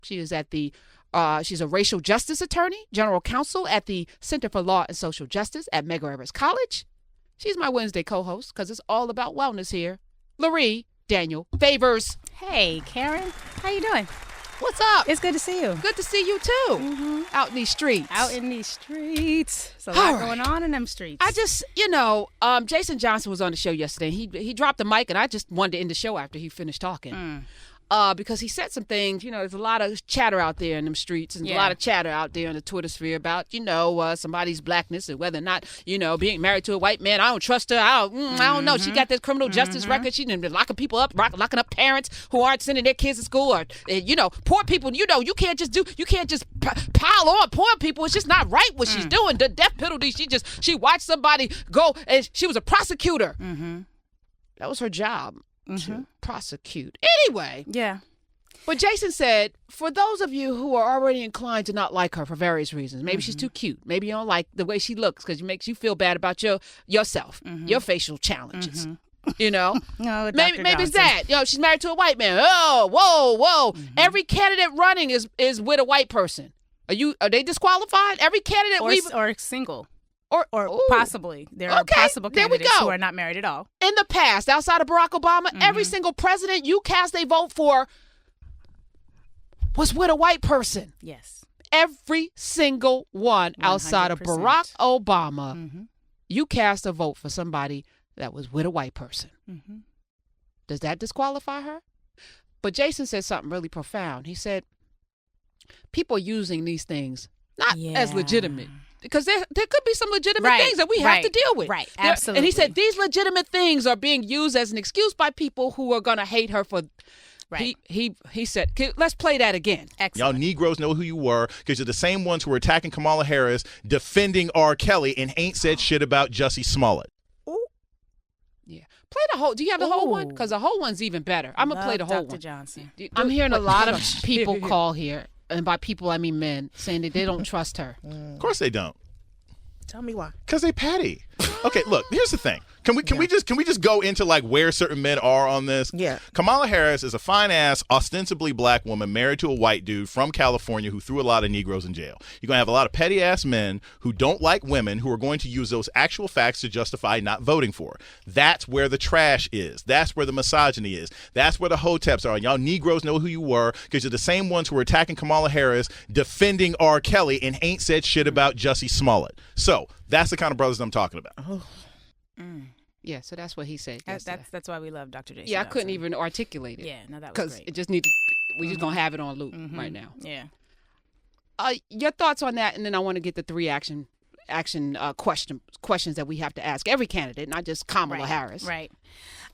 She is at the she's a racial justice attorney, general counsel at the Center for Law and Social Justice at Medgar Evers College. She's my Wednesday co-host because it's all about wellness here. Lurie Daniel Favors. Hey, Karen. How you doing? What's up? It's good to see you. Good to see you, too. Mm-hmm. Out in these streets. Out in these streets. There's a lot going on in them streets. I just, Jason Johnson was on the show yesterday. He dropped the mic, and I just wanted to end the show after he finished talking. Because he said some things, there's a lot of chatter out there in them streets and a lot of chatter out there in the Twitter sphere about, somebody's blackness and whether or not, being married to a white man. I don't trust her. I don't know. She got this criminal justice record. She's been locking people up, locking up parents who aren't sending their kids to school. Or, poor people, you can't just pile on poor people. It's just not right what she's doing. The death penalty, she watched somebody go, and she was a prosecutor. That was her job. To prosecute. Anyway. Yeah. But Jason said, for those of you who are already inclined to not like her for various reasons, maybe she's too cute. Maybe you don't like the way she looks because it makes you feel bad about yourself, your facial challenges. No, maybe it's that. She's married to a white man. Oh, whoa. Every candidate running is with a white person. Are they disqualified? Every candidate or single. Or possibly. There are possible candidates who are not married at all. In the past, outside of Barack Obama, every single president you cast a vote for was with a white person. Yes. Every single one 100%. Outside of Barack Obama, you cast a vote for somebody that was with a white person. Does that disqualify her? But Jason said something really profound. He said, people are using these things not as legitimate. Because there could be some legitimate things that we have to deal with. Right, absolutely. And he said these legitimate things are being used as an excuse by people who are going to hate her for... Right. He said, let's play that again. Excellent. Y'all Negroes know who you were because you're the same ones who were attacking Kamala Harris, defending R. Kelly, and ain't said shit about Jussie Smollett. Ooh. Yeah. Play the whole... Do you have the whole one? Because the whole one's even better. I'm going to play the whole Dr. one. Johnson. I'm hearing a lot of people call here, and by people I mean men, saying that they don't trust her. Of course they don't. Tell me why. Because they petty. Okay, look, here's the thing. Can we just go into like where certain men are on this? Yeah. Kamala Harris is a fine ass, ostensibly black woman married to a white dude from California who threw a lot of Negroes in jail. You're gonna have a lot of petty ass men who don't like women who are going to use those actual facts to justify not voting for her. That's where the trash is. That's where the misogyny is. That's where the hoteps are. And y'all Negroes know who you were because you're the same ones who were attacking Kamala Harris, defending R. Kelly, and ain't said shit about Jussie Smollett. So that's the kind of brothers I'm talking about. Oh. Yeah, so that's what he said. That's why we love Dr. Jason. Yeah, I couldn't even articulate it. Yeah, no, that was great. Because it just needed. We're just gonna have it on loop right now. Yeah. Your thoughts on that, and then I want to get the three action questions that we have to ask every candidate, not just Kamala Harris. Right.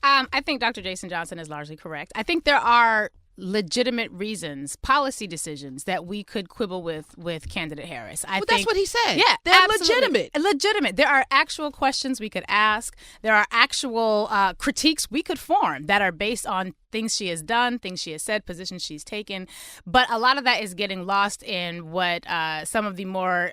I think Dr. Jason Johnson is largely correct. I think there are legitimate reasons, policy decisions that we could quibble with candidate Harris. I think that's what he said. Yeah, they're absolutely. Legitimate. There are actual questions we could ask. There are actual critiques we could form that are based on things she has done, things she has said, positions she's taken. But a lot of that is getting lost in what some of the more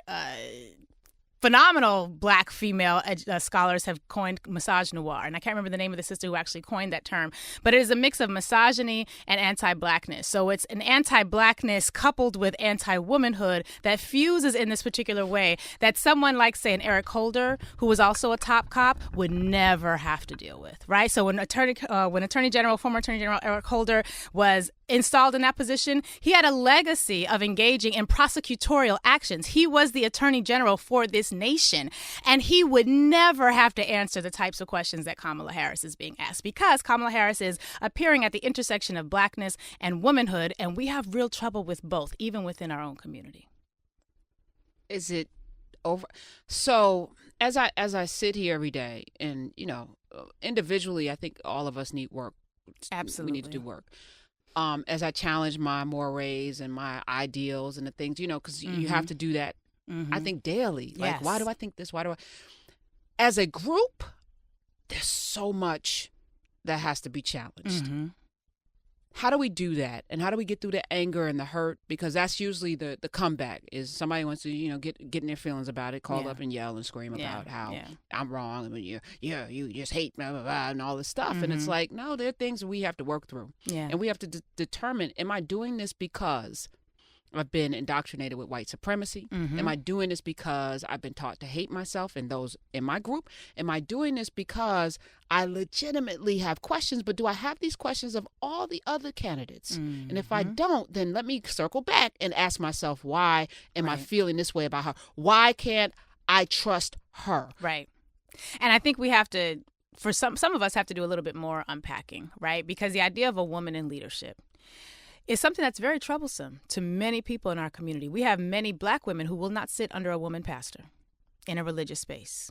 phenomenal black female scholars have coined misogynoir. And I can't remember the name of the sister who actually coined that term. But it is a mix of misogyny and anti-blackness. So it's an anti-blackness coupled with anti-womanhood that fuses in this particular way that someone like, say, an Eric Holder, who was also a top cop, would never have to deal with, right? So when former Attorney General Eric Holder was installed in that position, he had a legacy of engaging in prosecutorial actions. He was the Attorney General for this nation, and he would never have to answer the types of questions that Kamala Harris is being asked because Kamala Harris is appearing at the intersection of blackness and womanhood, and we have real trouble with both, even within our own community. Is it over? So as I sit here every day, and individually, I think all of us need work. Absolutely, we need to do work. As I challenge my mores and my ideals and the things, because you have to do that, I think daily. Like, why do I think this? Why do I? As a group, there's so much that has to be challenged. How do we do that? And how do we get through the anger and the hurt? Because that's usually the comeback is somebody wants to, get in their feelings about it, call up and yell and scream about how I'm wrong. I mean, you just hate blah, blah, blah, and all this stuff. And it's like, no, there are things we have to work through. Yeah. And we have to determine, am I doing this because I've been indoctrinated with white supremacy? Am I doing this because I've been taught to hate myself and those in my group? Am I doing this because I legitimately have questions, but do I have these questions of all the other candidates? And if I don't, then let me circle back and ask myself, why am I feeling this way about her? Why can't I trust her? Right. And I think we have to, for some of us have to do a little bit more unpacking, right? Because the idea of a woman in leadership is something that's very troublesome to many people in our community. We have many Black women who will not sit under a woman pastor in a religious space.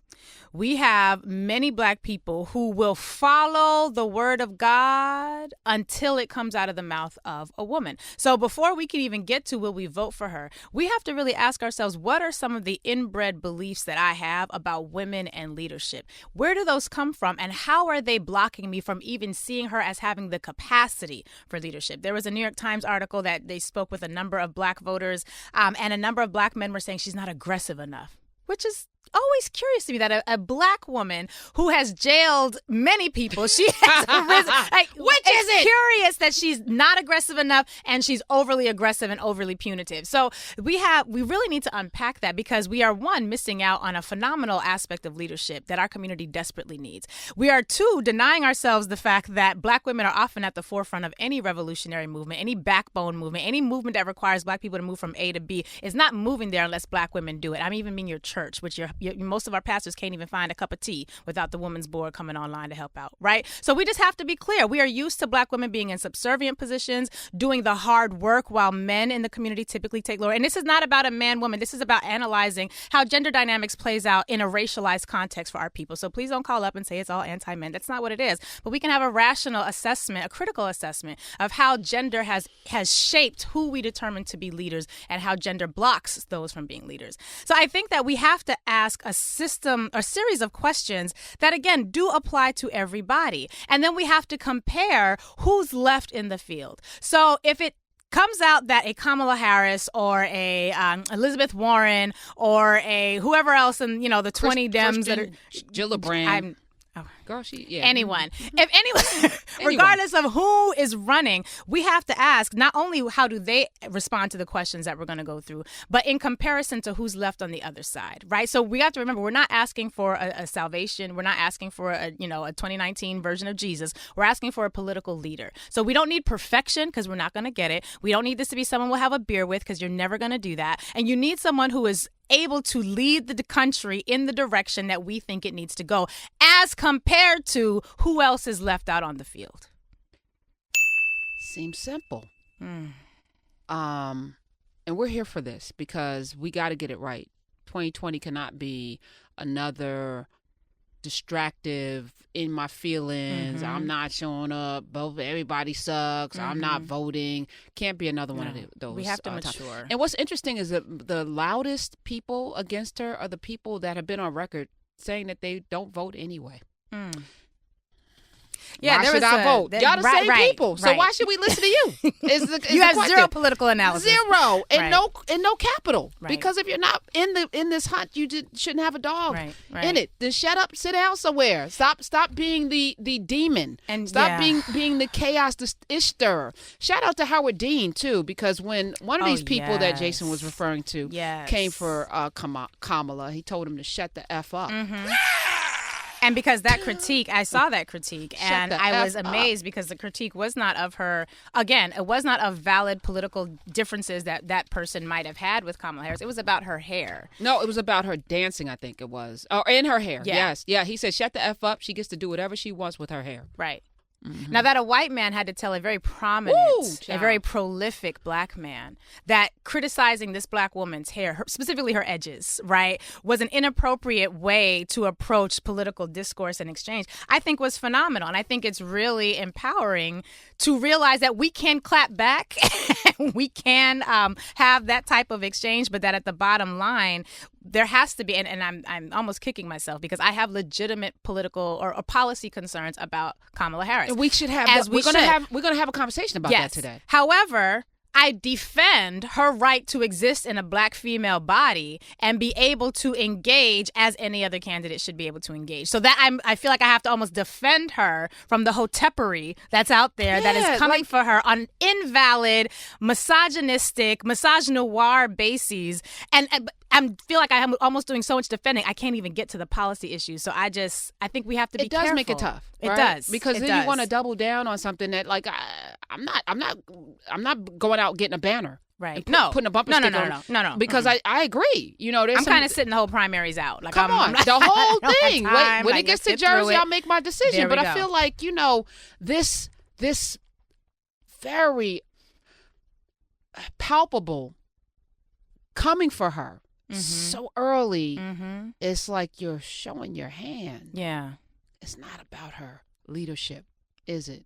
We have many Black people who will follow the word of God until it comes out of the mouth of a woman. So before we can even get to will we vote for her, we have to really ask ourselves, what are some of the inbred beliefs that I have about women and leadership? Where do those come from, and how are they blocking me from even seeing her as having the capacity for leadership? There was a New York Times article that they spoke with a number of Black voters, and a number of Black men were saying she's not aggressive enough, which is always curious to me that a Black woman who has jailed many people, she has arisen. Like, which is it? Curious that she's not aggressive enough and she's overly aggressive and overly punitive. So we really need to unpack that, because we are, one, missing out on a phenomenal aspect of leadership that our community desperately needs. We are, two, denying ourselves the fact that Black women are often at the forefront of any revolutionary movement, any backbone movement, any movement that requires Black people to move from A to B is not moving there unless Black women do it. I even mean your church, which most of our pastors can't even find a cup of tea without the women's board coming online to help out, right? So we just have to be clear. We are used to Black women being in subservient positions, doing the hard work, while men in the community typically take lower. And this is not about a man-woman. This is about analyzing how gender dynamics plays out in a racialized context for our people. So please don't call up and say it's all anti-men. That's not what it is. But we can have a rational assessment, a critical assessment of how gender has shaped who we determine to be leaders and how gender blocks those from being leaders. So I think that we have to ask a series of questions that, again, do apply to everybody. And then we have to compare who's left in the field. So if it comes out that a Kamala Harris or a Elizabeth Warren or a whoever else in, the 20 Dems that are Gillibrand. Anyone. If anyone, regardless of who is running, we have to ask not only how do they respond to the questions that we're going to go through, but in comparison to who's left on the other side, right? So we have to remember, we're not asking for a salvation. We're not asking for a 2019 version of Jesus. We're asking for a political leader. So we don't need perfection, because we're not going to get it. We don't need this to be someone we'll have a beer with, because you're never going to do that. And you need someone who is able to lead the country in the direction that we think it needs to go, as compared to who else is left out on the field. Seems simple. And we're here for this because we got to get it right. 2020 cannot be another distractive, in my feelings, I'm not showing up, both everybody sucks, I'm not voting. Can't be another one of those. We have to mature. And what's interesting is that the loudest people against her are the people that have been on record saying that they don't vote anyway. Yeah, why should I vote? Y'all the same people, so why should we listen to you? You have zero political analysis, zero, and no capital. Because if you're not in this hunt, you shouldn't have a dog in it. Then shut up, sit down somewhere. Stop being the demon, and stop being the chaos, the Ishtar. Shout out to Howard Dean too, because when one of these people that Jason was referring to came for Kamala, he told him to shut the F up. And because that critique, I saw that critique, and I was amazed because the critique was not of her. Again, it was not of valid political differences that person might have had with Kamala Harris. It was about her hair. No, it was about her dancing, I think it was. Or in her hair. Yeah. Yes. Yeah, he said, shut the F up. She gets to do whatever she wants with her hair. Right. Now, that a white man had to tell a very prominent, a very prolific Black man that criticizing this Black woman's hair, specifically her edges, right, was an inappropriate way to approach political discourse and exchange, I think was phenomenal. And I think it's really empowering to realize that we can clap back, we can have that type of exchange, but that at the bottom line, there has to be, and I'm almost kicking myself because I have legitimate political or policy concerns about Kamala Harris. And we should have. We're going to have a conversation about that today. However, I defend her right to exist in a black female body and be able to engage as any other candidate should be able to engage. So that I feel like I have to almost defend her from the hotepery that's out there that is coming for her on invalid, misogynistic, misogynoir bases. And I feel like I'm almost doing so much defending, I can't even get to the policy issues. So I think we have to be careful. It does make it tough. It right? does. Because then you want to double down on something that, like, I'm not going out getting a banner. Right. Putting a bumper sticker on. No. Because I agree. You know, I'm kind of sitting the whole primaries out. Like, come on. The whole thing. Time, when it gets to Jersey, I'll make my decision. But I feel like, you know, this very palpable coming for her so early, it's like you're showing your hand. Yeah. It's not about her leadership, is it?